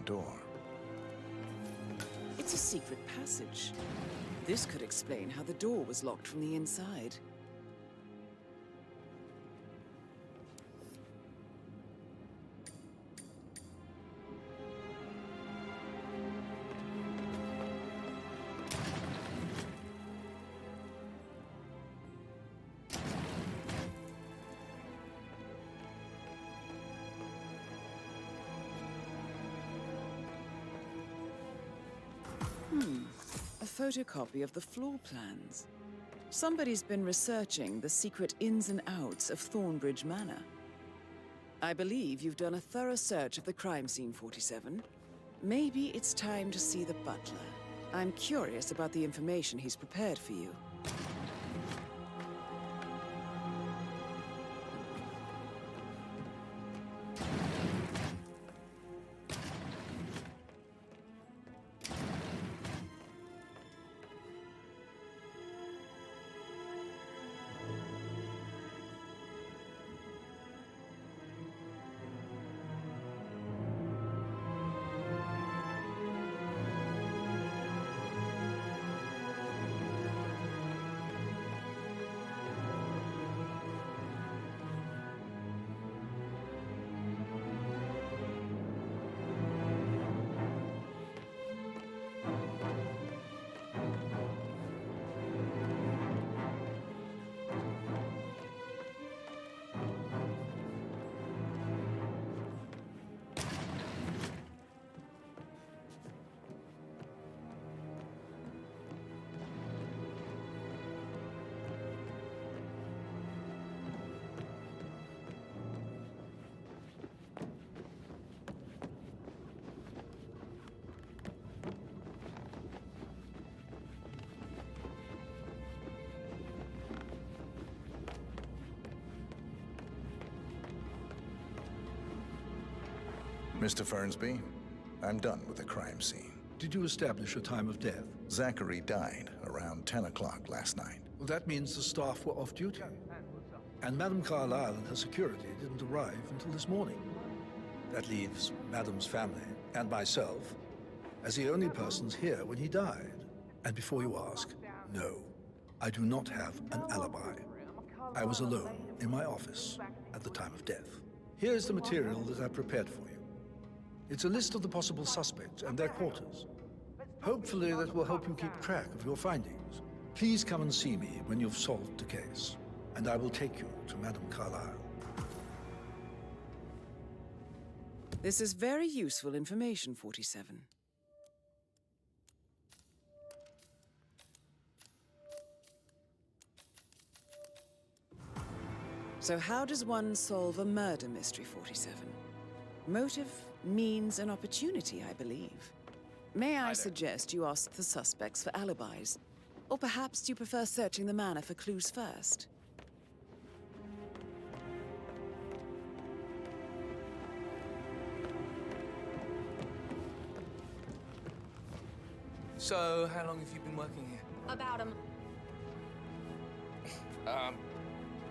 front door. It's a secret passage. This could explain how the door was locked from the inside. A photocopy of the floor plans. Somebody's been researching the secret ins and outs of Thornbridge Manor. I believe you've done a thorough search of the crime scene, 47. Maybe it's time to see the butler. I'm curious about the information he's prepared for you. Mr. Fernsby, I'm done with the crime scene. Did you establish a time of death? Zachary died around 10 o'clock last night. Well, that means the staff were off duty. And Madame Carlyle and her security didn't arrive until this morning. That leaves Madame's family and myself as the only persons here when he died. And before you ask, no, I do not have an alibi. I was alone in my office at the time of death. Here's the material that I prepared for you. It's a list of the possible suspects and their quarters. Hopefully that will help you keep track of your findings. Please come and see me when you've solved the case, and I will take you to Madame Carlyle. This is very useful information, 47. So how does one solve a murder mystery, 47? Motive, means, and opportunity, I believe. May I suggest you ask the suspects for alibis? Or perhaps do you prefer searching the manor for clues first? So, how long have you been working here? About him.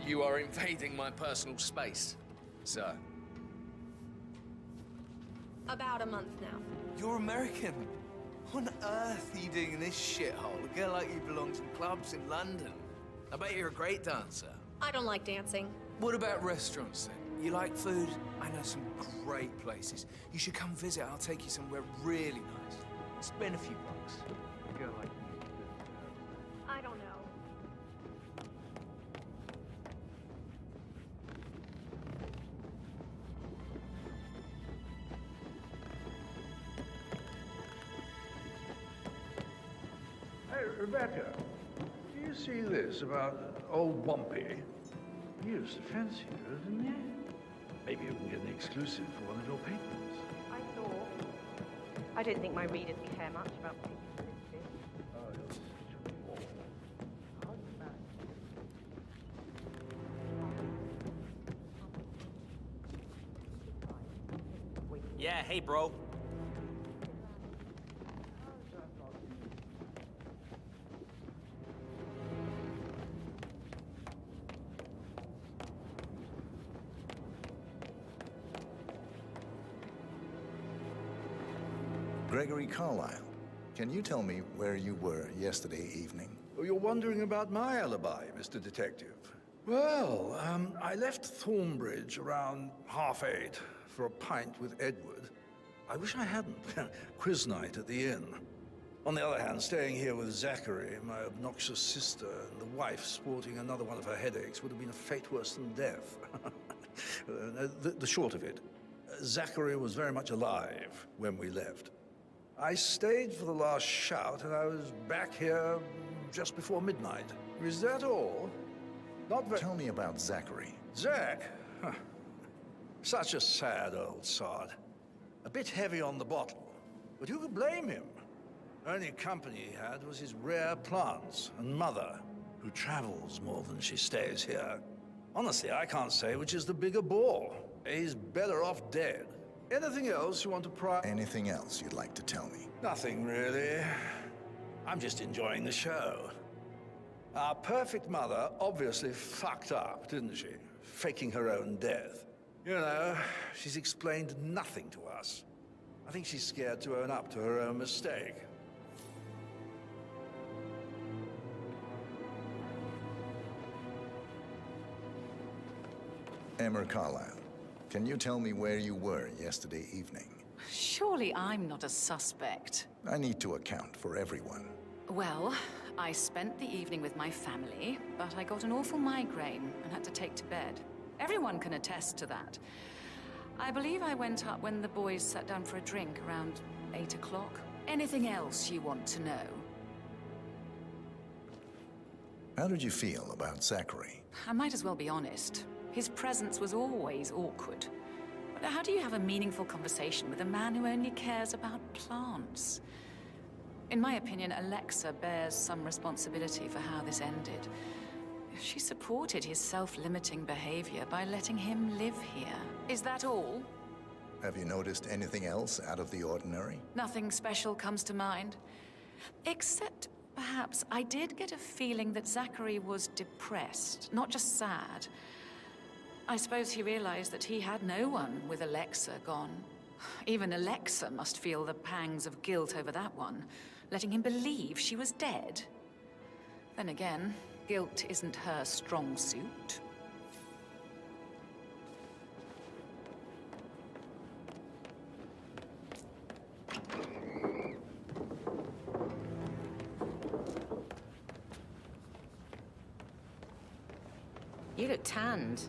You are invading my personal space, sir. About a month now. You're American. What on earth are you doing in this shithole? A girl like you belongs in clubs in London. I bet you're a great dancer. I don't like dancing. What about restaurants, then? You like food? I know some great places. You should come visit. I'll take you somewhere really nice. Spend a few bucks. A girl like you. I don't know. Hey, Rebecca, do you see this about old Bumpy? He used to fancy her, didn't he? Maybe you can get an exclusive for one of your papers. I thought. I don't think my readers care much about publicity. Oh, you're such a bore. Yeah, hey, bro. Gregory Carlyle, can you tell me where you were yesterday evening? Oh, you're wondering about my alibi, Mr. Detective. Well, I left Thornbridge around 8:30 for a pint with Edward. I wish I hadn't. Quiz night at the inn. On the other hand, staying here with Zachary, my obnoxious sister, and the wife sporting another one of her headaches would have been a fate worse than death. The short of it, Zachary was very much alive when we left. I stayed for the last shout, and I was back here just before midnight. Is that all? Not very... Tell me about Zachary. Zach? Huh. Such a sad old sod. A bit heavy on the bottle, but who could blame him? Only company he had was his rare plants and mother, who travels more than she stays here. Honestly, I can't say which is the bigger bore. He's better off dead. Anything else you want to pry? Anything else you'd like to tell me? Nothing, really. I'm just enjoying the show. Our perfect mother obviously fucked up, didn't she? Faking her own death. You know, she's explained nothing to us. I think she's scared to own up to her own mistake. Emma Carlyle, can you tell me where you were yesterday evening? Surely I'm not a suspect. I need to account for everyone. Well, I spent the evening with my family, but I got an awful migraine and had to take to bed. Everyone can attest to that. I believe I went up when the boys sat down for a drink around 8 o'clock. Anything else you want to know? How did you feel about Zachary? I might as well be honest. His presence was always awkward. But how do you have a meaningful conversation with a man who only cares about plants? In my opinion, Alexa bears some responsibility for how this ended. She supported his self-limiting behavior by letting him live here. Is that all? Have you noticed anything else out of the ordinary? Nothing special comes to mind. Except, perhaps, I did get a feeling that Zachary was depressed, not just sad. I suppose he realized that he had no one with Alexa gone. Even Alexa must feel the pangs of guilt over that one, letting him believe she was dead. Then again, guilt isn't her strong suit. You look tanned.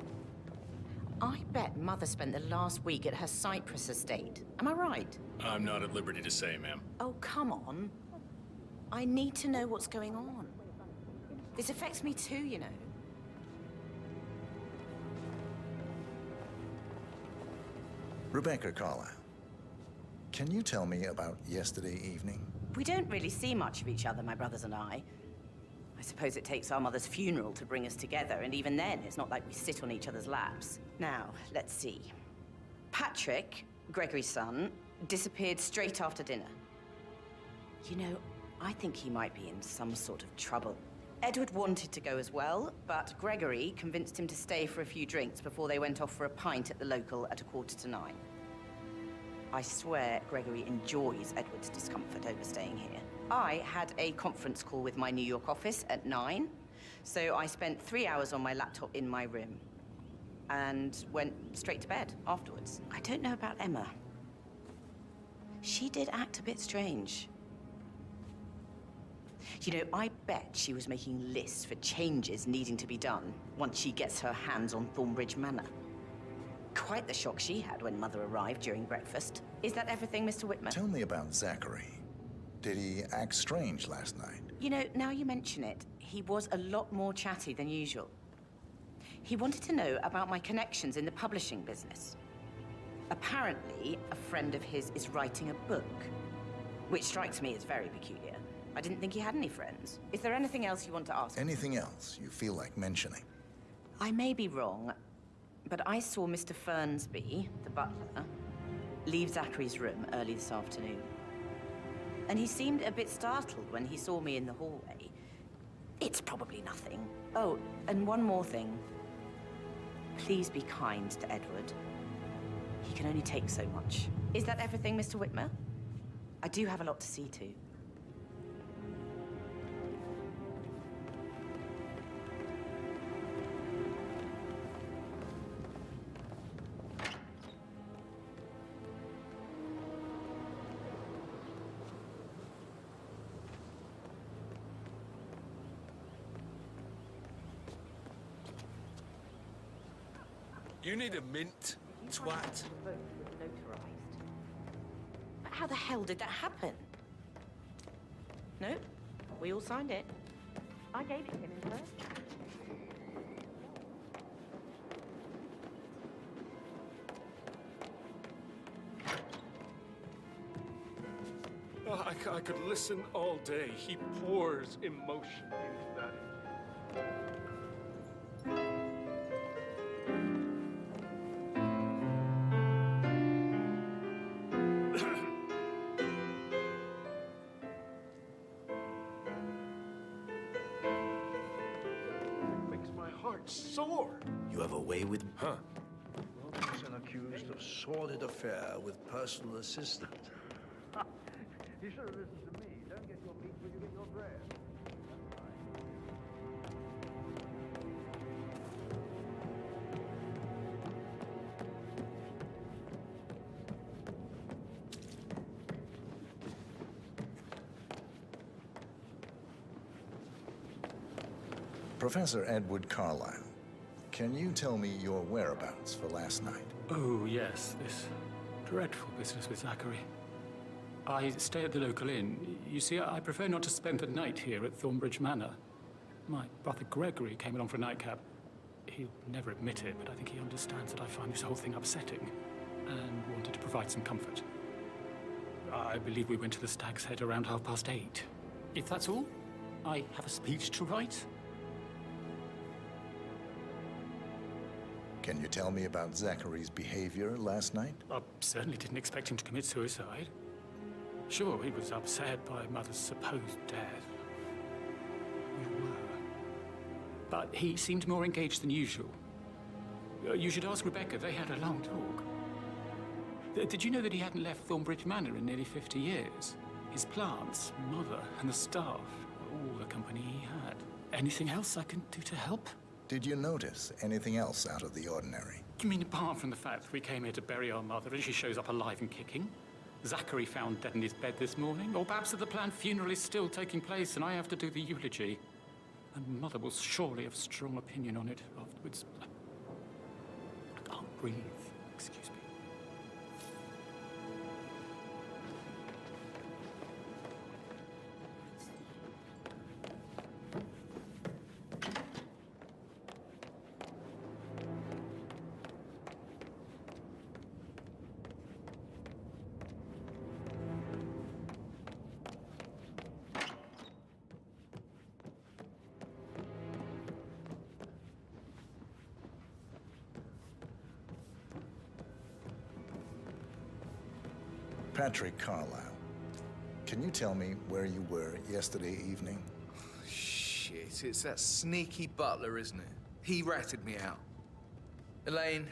I bet Mother spent the last week at her Cyprus estate. Am I right? I'm not at liberty to say, ma'am. Oh, come on. I need to know what's going on. This affects me too, you know. Rebecca Carlyle, can you tell me about yesterday evening? We don't really see much of each other, my brothers and I. I suppose it takes our mother's funeral to bring us together, and even then, it's not like we sit on each other's laps. Now, let's see. Patrick, Gregory's son, disappeared straight after dinner. You know, I think he might be in some sort of trouble. Edward wanted to go as well, but Gregory convinced him to stay for a few drinks before they went off for a pint at the local at 9:15. I swear Gregory enjoys Edward's discomfort over staying here. I had a conference call with my New York office at 9, so I spent 3 hours on my laptop in my room and went straight to bed afterwards. I don't know about Emma. She did act a bit strange. You know, I bet she was making lists for changes needing to be done once she gets her hands on Thornbridge Manor. Quite the shock she had when Mother arrived during breakfast. Is that everything, Mr. Whitman? Tell me about Zachary. Did he act strange last night? You know, now you mention it, he was a lot more chatty than usual. He wanted to know about my connections in the publishing business. Apparently, a friend of his is writing a book, which strikes me as very peculiar. I didn't think he had any friends. Is there anything else you want to ask? Anything else you feel like mentioning? I may be wrong, but I saw Mr. Fernsby, the butler, leave Zachary's room early this afternoon. And he seemed a bit startled when he saw me in the hallway. It's probably nothing. Oh, and one more thing. Please be kind to Edward. He can only take so much. Is that everything, Mr. Whitmer? I do have a lot to see to. You need a mint, twat. But how the hell did that happen? No, we all signed it. I gave it to him in person. Oh, I could listen all day. He pours emotion into that. Makes my heart sore. You have a way with... Huh? Person accused of sordid affair with personal assistant. You should have listened to me. Don't get your meat when you get your bread. Professor Edward Carlyle, can you tell me your whereabouts for last night? Oh, yes, this dreadful business with Zachary. I stay at the local inn. You see, I prefer not to spend the night here at Thornbridge Manor. My brother Gregory came along for a nightcap. He'll never admit it, but I think he understands that I find this whole thing upsetting and wanted to provide some comfort. I believe we went to the Stag's Head around 8:30. If that's all, I have a speech to write. Can you tell me about Zachary's behavior last night? I certainly didn't expect him to commit suicide. Sure, he was upset by Mother's supposed death. We were. But he seemed more engaged than usual. You should ask Rebecca. They had a long talk. Did you know that he hadn't left Thornbridge Manor in nearly 50 years? His plants, Mother, and the staff, all the company he had. Anything else I can do to help? Did you notice anything else out of the ordinary? You mean apart from the fact that we came here to bury our mother and she shows up alive and kicking? Zachary found dead in his bed this morning? Or perhaps that the planned funeral is still taking place and I have to do the eulogy? And Mother will surely have a strong opinion on it afterwards. I can't breathe. Excuse me. Patrick Carlyle, can you tell me where you were yesterday evening? Shit, it's that sneaky butler, isn't it? He ratted me out. Elaine,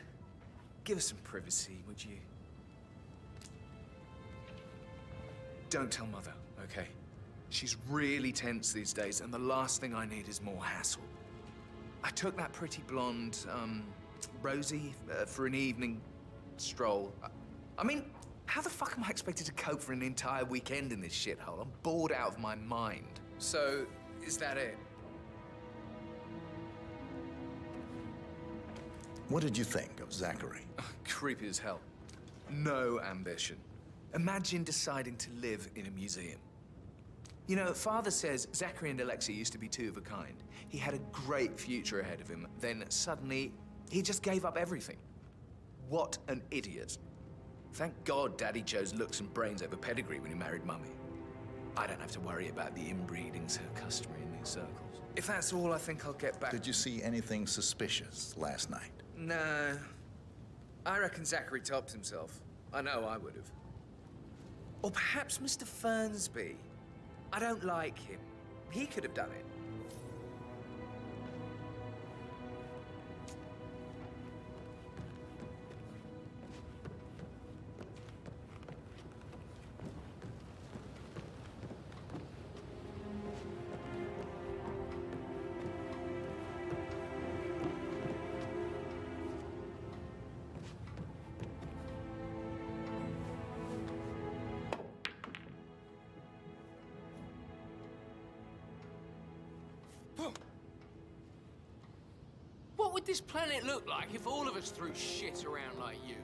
give us some privacy, would you? Don't tell Mother, okay? She's really tense these days, and the last thing I need is more hassle. I took that pretty blonde, Rosie, for an evening stroll. I mean, how the fuck am I expected to cope for an entire weekend in this shithole? I'm bored out of my mind. So, is that it? What did you think of Zachary? Creepy as hell. No ambition. Imagine deciding to live in a museum. You know, Father says Zachary and Alexia used to be two of a kind. He had a great future ahead of him. Then suddenly, he just gave up everything. What an idiot. Thank God Daddy chose looks and brains over pedigree when he married Mummy. I don't have to worry about the inbreeding so customary in these circles. If that's all, I think I'll get back. Did you see anything suspicious last night? No. I reckon Zachary topped himself. I know I would have. Or perhaps Mr. Fernsby. I don't like him. He could have done it. would this planet look like if all of us threw shit around like you?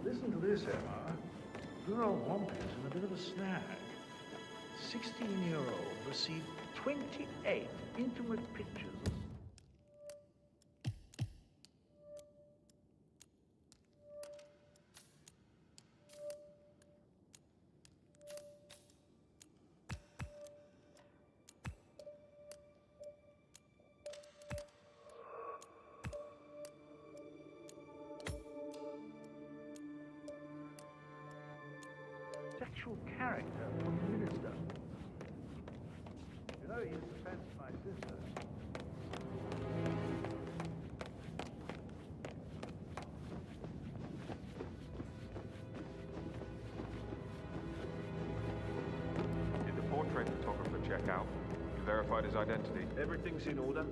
Listen to this, Emma. Good old Wampy's in a bit of a snag. 16-year-old received 28 intimate pictures. Sexual character from the minister. You know, he used to fancy my sister. Did the portrait photographer check out? You verified his identity? Everything's in order.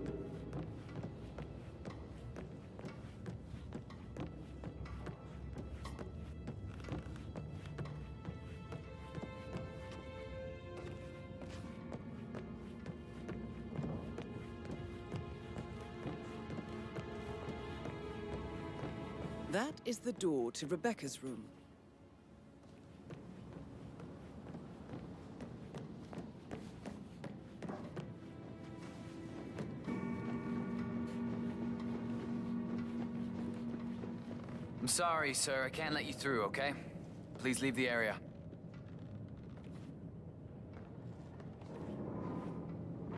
That is the door to Rebecca's room. I'm sorry, sir. I can't let you through, okay? Please leave the area.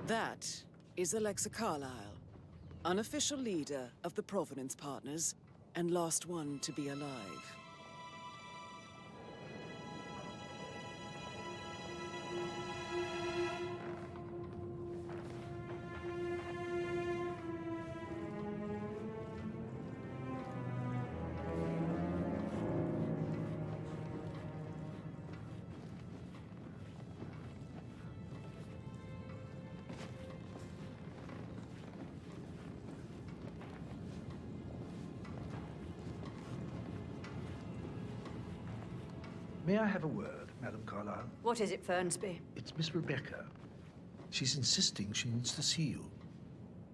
That is Alexa Carlyle, unofficial leader of the Provenance Partners, and last one to be alive. May I have a word, Madam Carlyle? What is it, Fernsby? It's Miss Rebecca. She's insisting she needs to see you.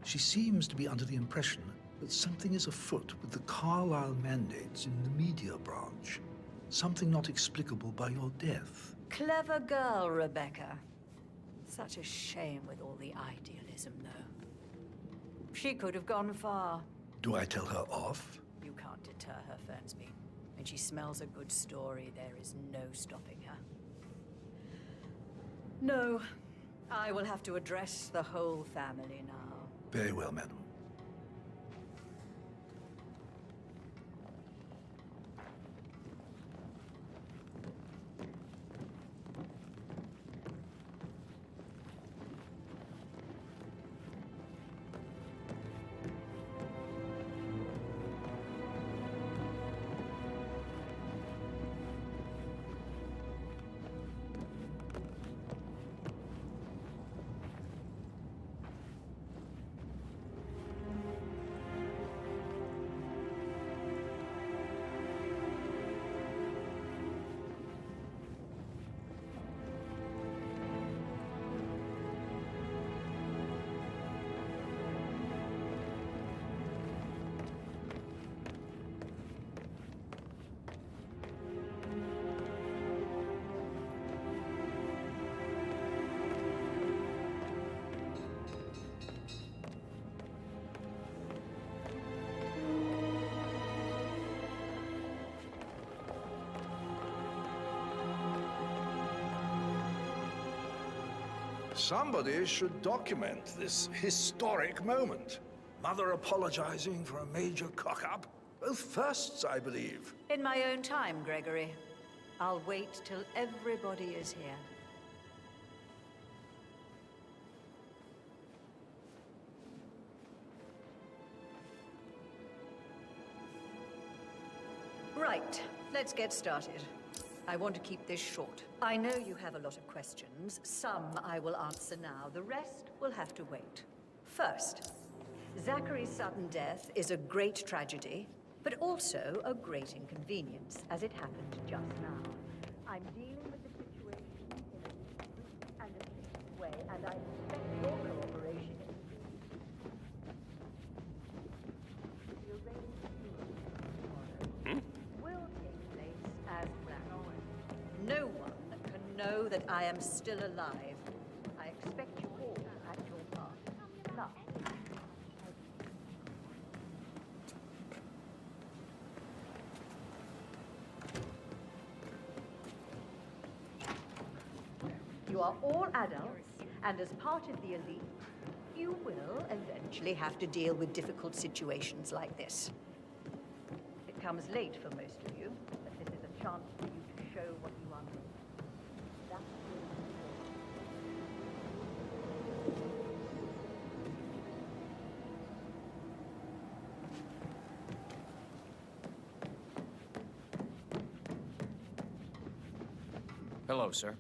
She seems to be under the impression that something is afoot with the Carlyle mandates in the media branch. Something not explicable by your death. Clever girl, Rebecca. Such a shame with all the idealism, though. She could have gone far. Do I tell her off? You can't deter her, Fernsby. When she smells a good story, there is no stopping her. No, I will have to address the whole family now. Very well, madam. Somebody should document this historic moment. Mother apologizing for a major cock-up. Both firsts, I believe. In my own time, Gregory. I'll wait till everybody is here. Right, let's get started. I want to keep this short. I know you have a lot of questions. Some I will answer now. The rest will have to wait. First, Zachary's sudden death is a great tragedy, but also a great inconvenience, as it happened just now. I'm dealing with the situation in a discreet and efficient way, and I expect your cooperation in the arranged funeral will take place as planned. No one can know that I am still alive. I expect you all at your part. Now, you are all adults, and as part of the elite, you will eventually have to deal with difficult situations like this. It comes late for most of you, but this is a chance for you to show what you are made of. That's Hello, sir.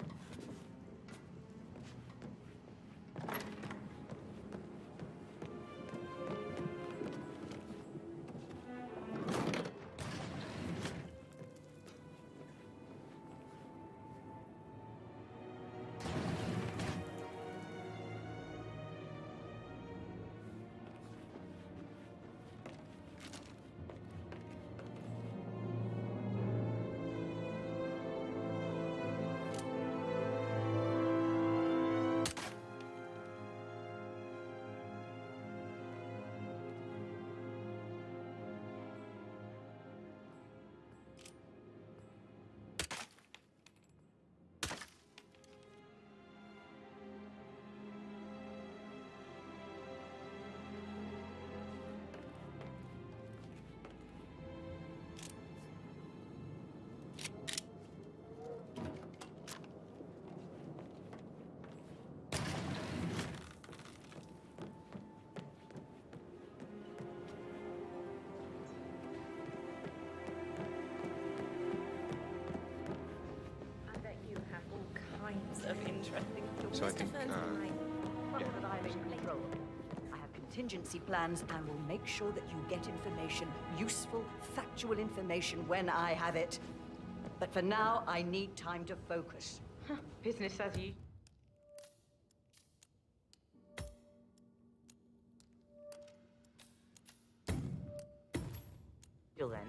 Of interesting things. So I think, that I'm in control. I have contingency plans and will make sure that you get information, useful, factual information when I have it. But for now, I need time to focus. Business as usual. Till then,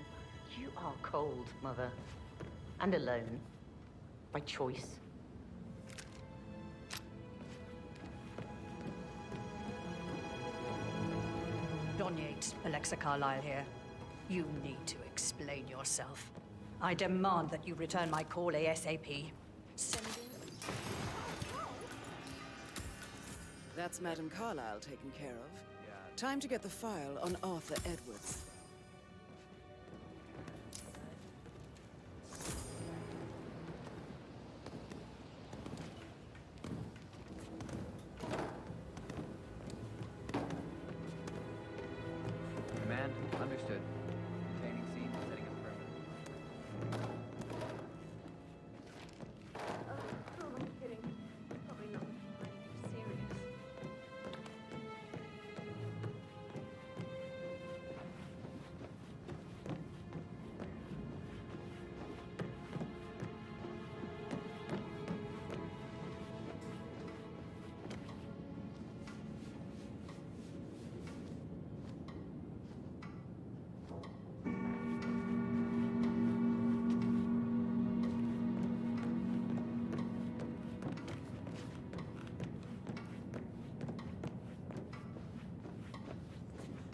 you are cold, Mother. And alone. By choice. Don Yates, Alexa Carlyle here. You need to explain yourself. I demand that you return my call ASAP. That's Madame Carlyle taken care of. Time to get the file on Arthur Edwards. Command, understood. Containing scene, setting up perimeter. Oh, I'm kidding. Probably not anything serious.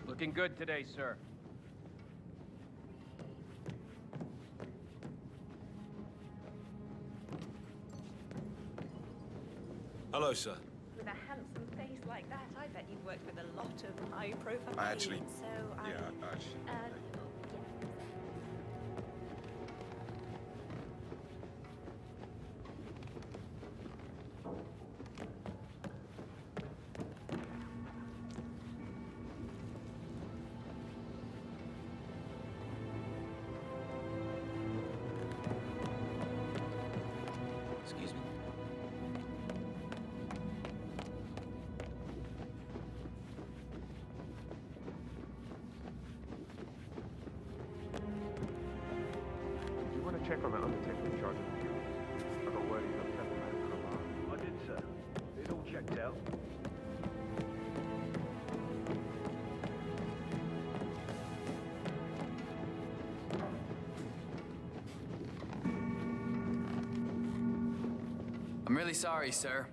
Looking good today, sir. Hello, sir. With a handsome face like that, I bet you've worked with a lot of high-profile I actually- aliens, so Yeah, I actually... check on that undertaker in charge of the funeral. I got word he's upset with Madame Carlyle. I did, sir. It's all checked out. I'm really sorry, sir.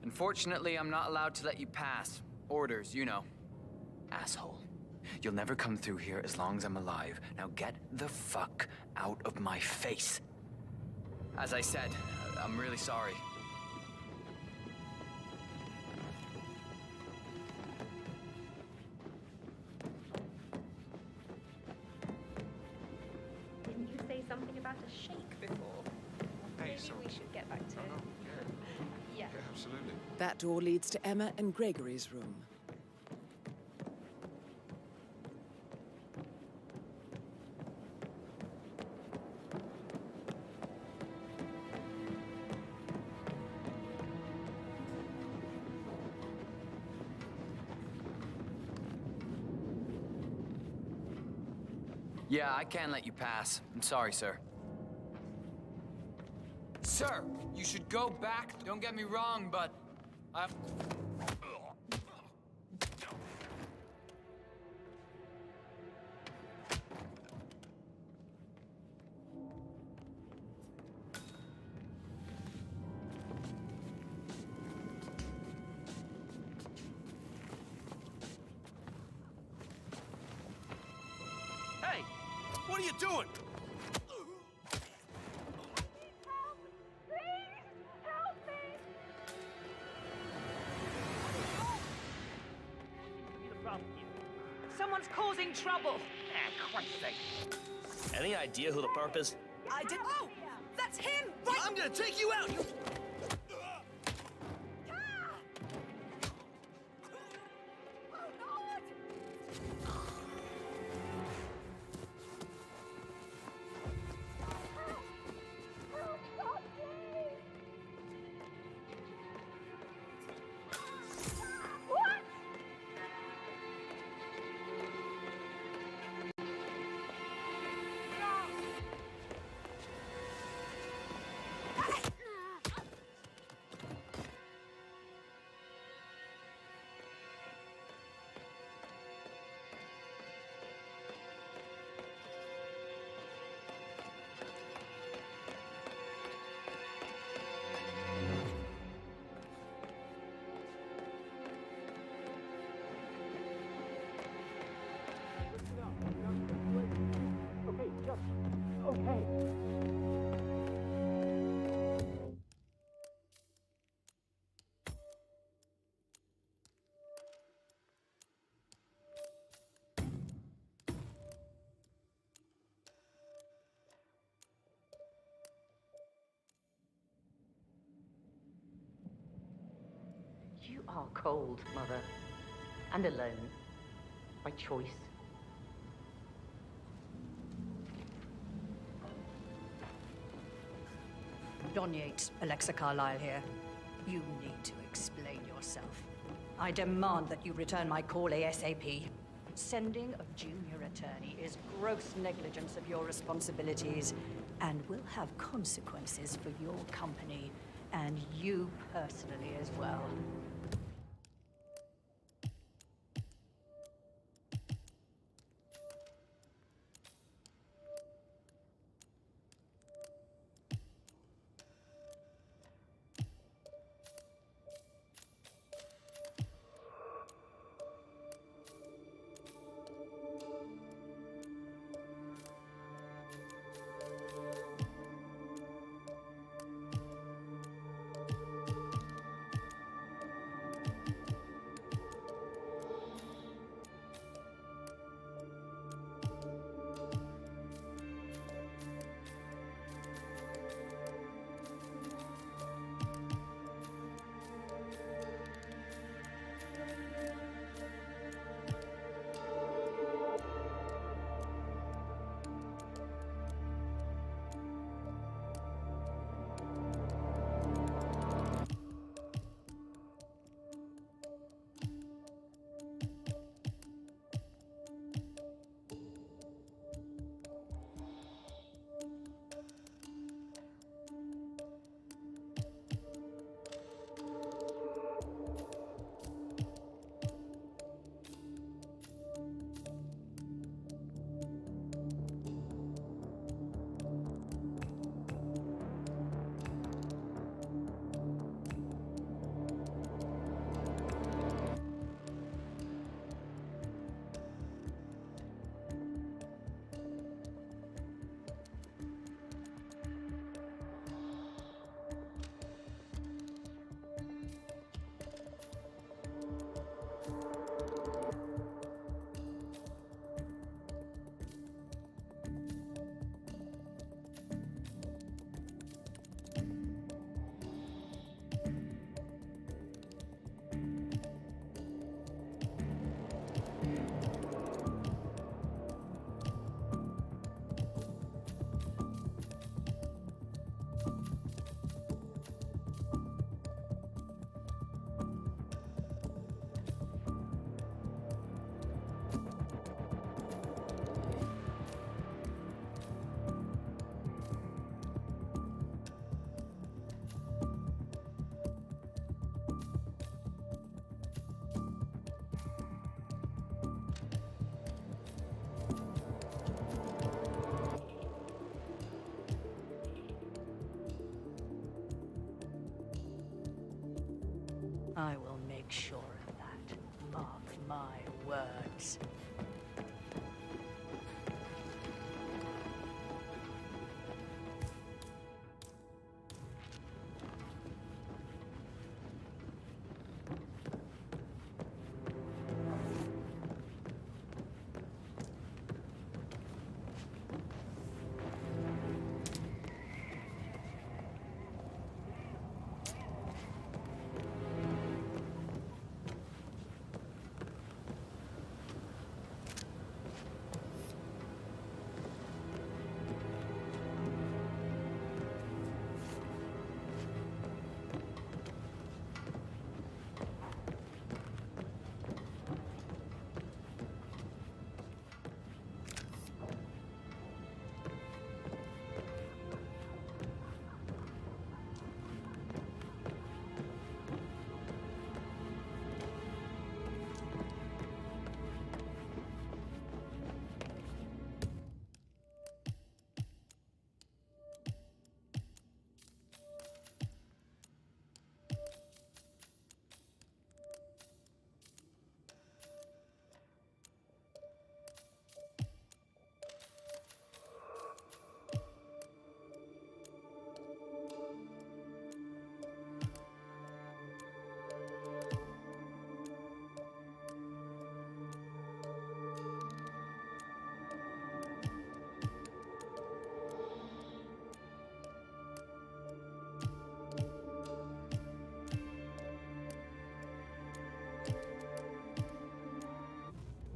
Unfortunately, I'm not allowed to let you pass. Orders, you know. Asshole. You'll never come through here as long as I'm alive. Now get the fuck out of my face. As I said, I'm really sorry. Didn't you say something about a shake before? Maybe we should get back to it. Yeah. Absolutely. That door leads to Emma and Gregory's room. Yeah, I can't let you pass. I'm sorry, sir. Sir, you should go back. Don't get me wrong, but I... Hey! What are you doing? Someone's causing trouble. Christ's sake. Any idea who the perp is? I did. Oh, that's him. Right. I'm gonna take you out. You... You are cold, Mother. And alone. By choice. Don Yates, Alexa Carlyle here. You need to explain yourself. I demand that you return my call ASAP. Sending a junior attorney is gross negligence of your responsibilities and will have consequences for your company and you personally as well. I will make sure of that. Mark my words.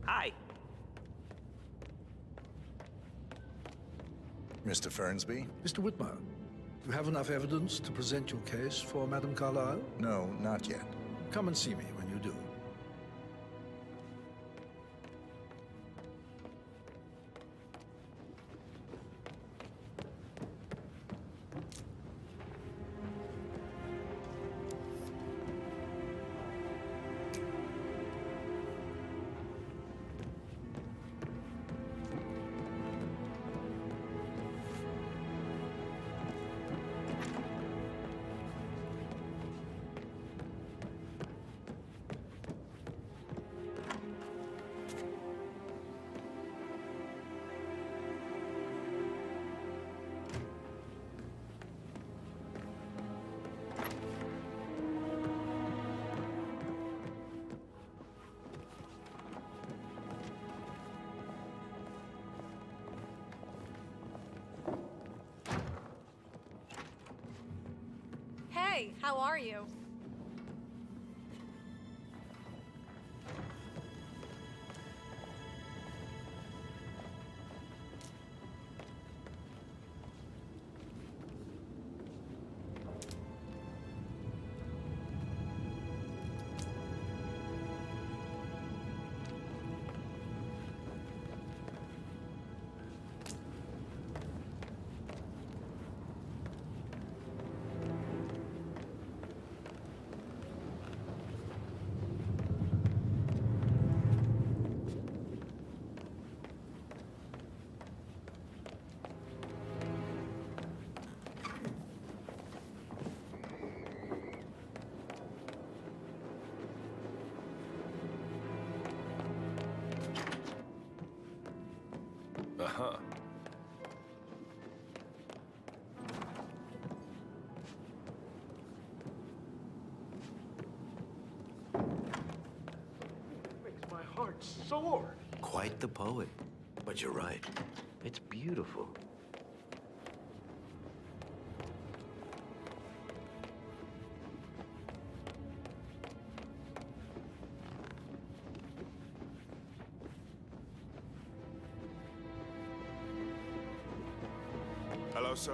Hi. Mr. Fernsby? Mr. Whitmer, you have enough evidence to present your case for Madame Carlyle? No, not yet. Come and see me when you do. Hey, how are you? Uh-huh. Makes my heart soar. Quite the poet. But you're right. It's beautiful. Hello, sir.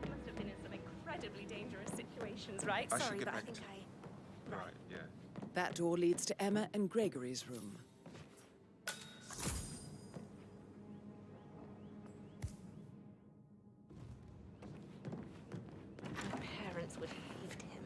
Must have been in some incredibly dangerous situations, right? I should Sorry, get but I back think to- Right, yeah. That door leads to Emma and Gregory's room. My parents would hate him.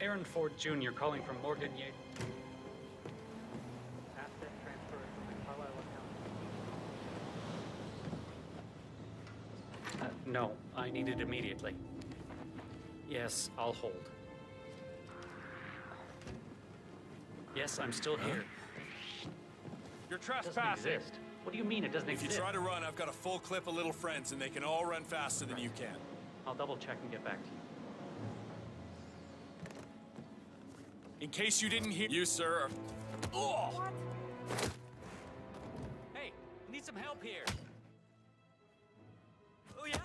Aaron Ford Jr. calling from Morgan Yates. Asset transfer from the Carlisle account. No, I need it immediately. Yes, I'll hold. Yes, I'm still here. You're It doesn't trespassing. exist. What do you mean it doesn't If you exist? try to run, I've got a full clip of little friends, and they can all run faster than you can. I'll double check and get back to you. In case you didn't hear, you, sir. Oh! Hey, I need some help here. Oh, yeah?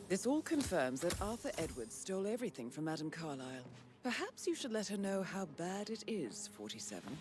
This all confirms that Arthur Edwards stole everything from Madame Carlyle. Perhaps you should let her know how bad it is, 47.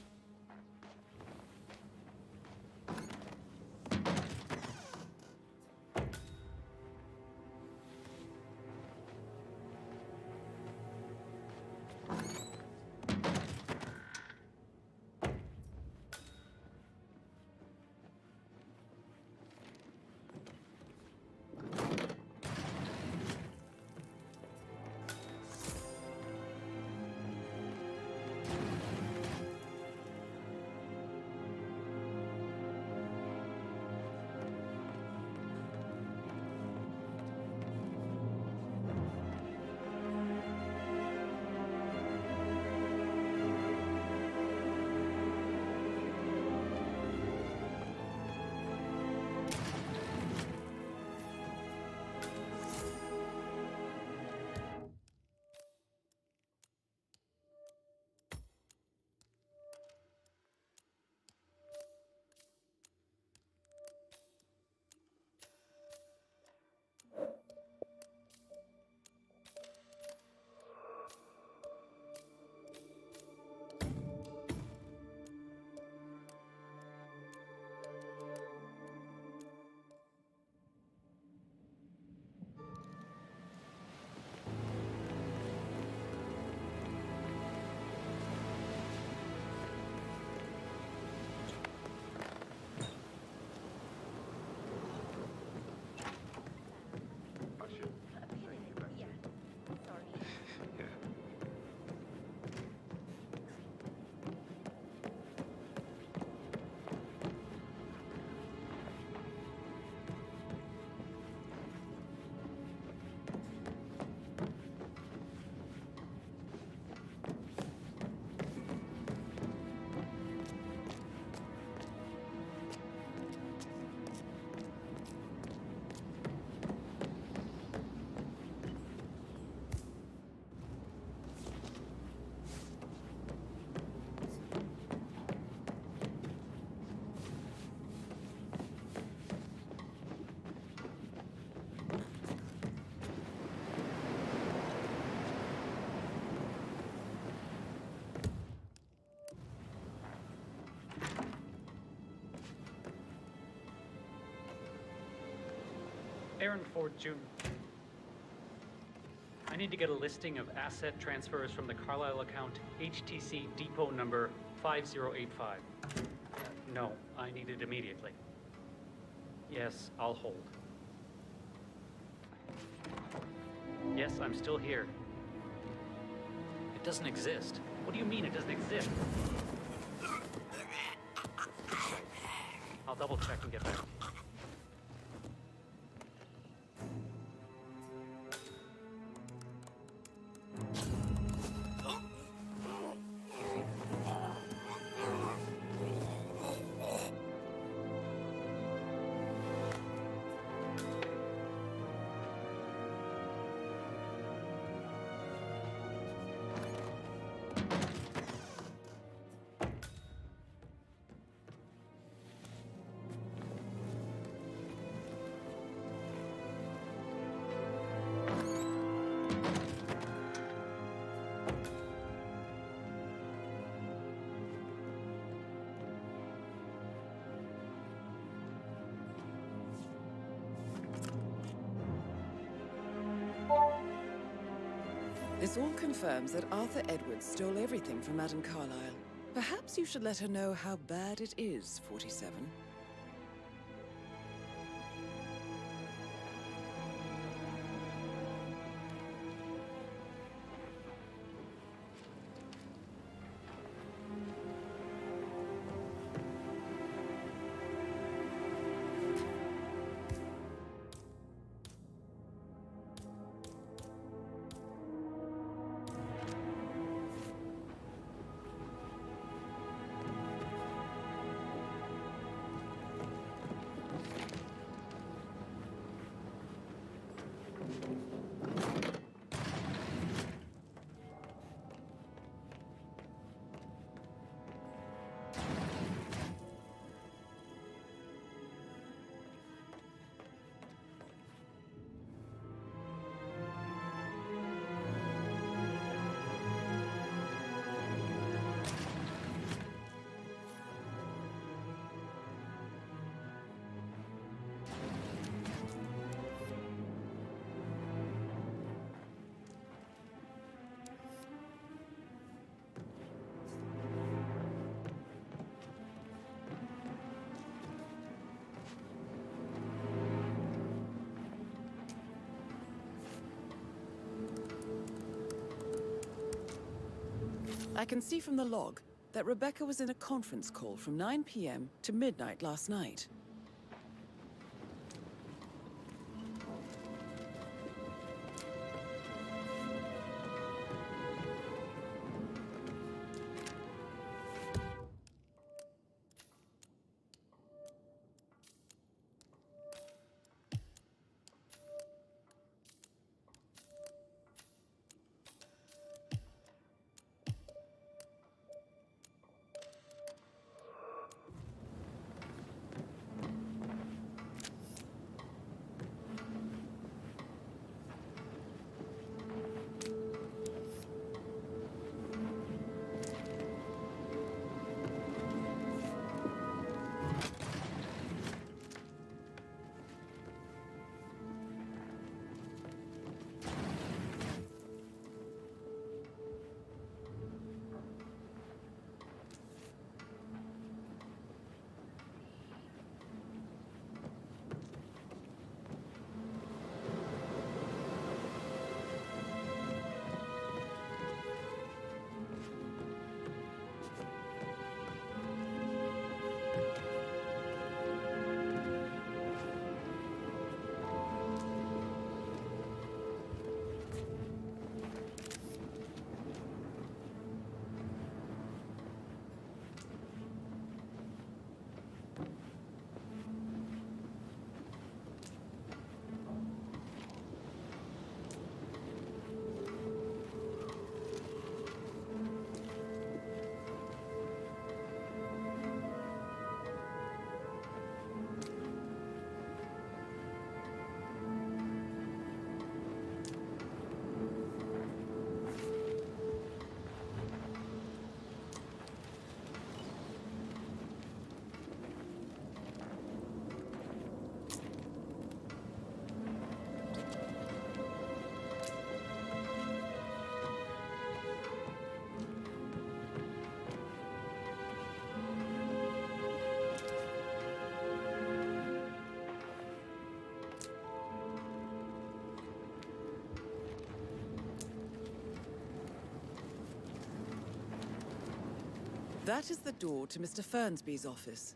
Aaron Ford Jr. I need to get a listing of asset transfers from the Carlisle account HTC depot number 5085. No, I need it immediately. Yes, I'll hold. Yes, I'm still here. It doesn't exist. What do you mean it doesn't exist? I'll double check and get back to you. This all confirms that Arthur Edwards stole everything from Madame Carlyle. Perhaps you should let her know how bad it is, 47. I can see from the log that Rebecca was in a conference call from 9 p.m. to midnight last night. That is the door to Mr. Fernsby's office.